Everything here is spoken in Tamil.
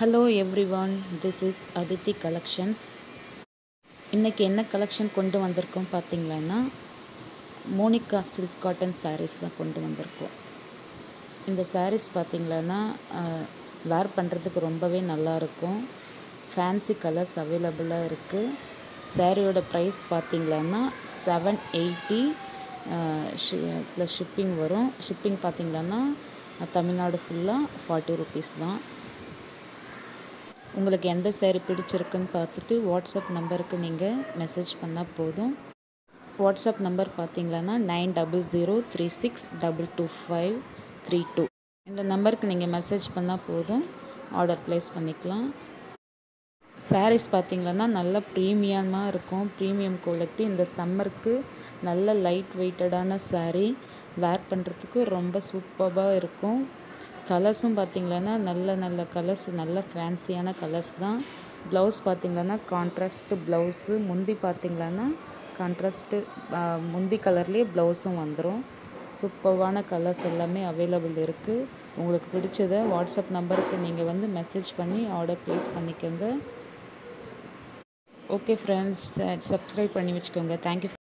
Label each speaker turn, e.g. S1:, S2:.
S1: Hello everyone, this is Aditi collections. இன்றைக்கி என்ன கலெக்ஷன் கொண்டு வந்திருக்கோம் பார்த்தீங்களன்னா, மோனிகா சில்க் காட்டன் சாரீஸ் தான் கொண்டு வந்திருக்கோம். இந்த சாரீஸ் பார்த்தீங்களன்னா வேர் பண்ணுறதுக்கு ரொம்பவே நல்லாயிருக்கும். ஃபேன்சி கலர்ஸ் அவைலபிளாக இருக்குது. சாரியோட ப்ரைஸ் பார்த்தீங்களன்னா 780 ப்ளஸ் ஷிப்பிங் வரும். ஷிப்பிங் பார்த்தீங்களன்னா தமிழ்நாடு ஃபுல்லாக 40 rupees தான். உங்களுக்கு எந்த சேரீ பிடிச்சிருக்குன்னு பார்த்துட்டு வாட்ஸ்அப் நம்பருக்கு நீங்கள் மெசேஜ் பண்ணால் போதும். வாட்ஸ்அப் நம்பர் பார்த்தீங்களன்னா 9003622532. இந்த நம்பருக்கு நீங்கள் மெசேஜ் பண்ணால் போதும், ஆர்டர் ப்ளேஸ் பண்ணிக்கலாம். சாரீஸ் பார்த்தீங்களன்னா நல்ல ப்ரீமியமாக இருக்கும். Premium quality. இந்த சம்மருக்கு நல்ல லைட் வெயிட்டடான சாரீ. வேர் பண்ணுறதுக்கு ரொம்ப சூப்பராக இருக்கும். கலர்ஸும் பார்த்திங்களன்னா நல்ல கலர்ஸ், நல்ல ஃபேன்சியான கலர்ஸ் தான். ப்ளவுஸ் பார்த்திங்களன்னா கான்ட்ராஸ்ட்டு ப்ளவுஸு. முந்தி பார்த்திங்களன்னா கான்ட்ராஸ்ட்டு முந்தி கலர்லேயே ப்ளவுஸும் வந்துடும். சூப்பரான கலர்ஸ் எல்லாமே அவைலபிள் இருக்குது. உங்களுக்கு பிடிச்சதை வாட்ஸ்அப் நம்பருக்கு நீங்கள் மெசேஜ் பண்ணி ஆர்டர் ப்ளேஸ் பண்ணிக்கோங்க. ஓகே ஃப்ரெண்ட்ஸ், சப்ஸ்கிரைப் பண்ணி வச்சுக்கோங்க. தேங்க்யூ.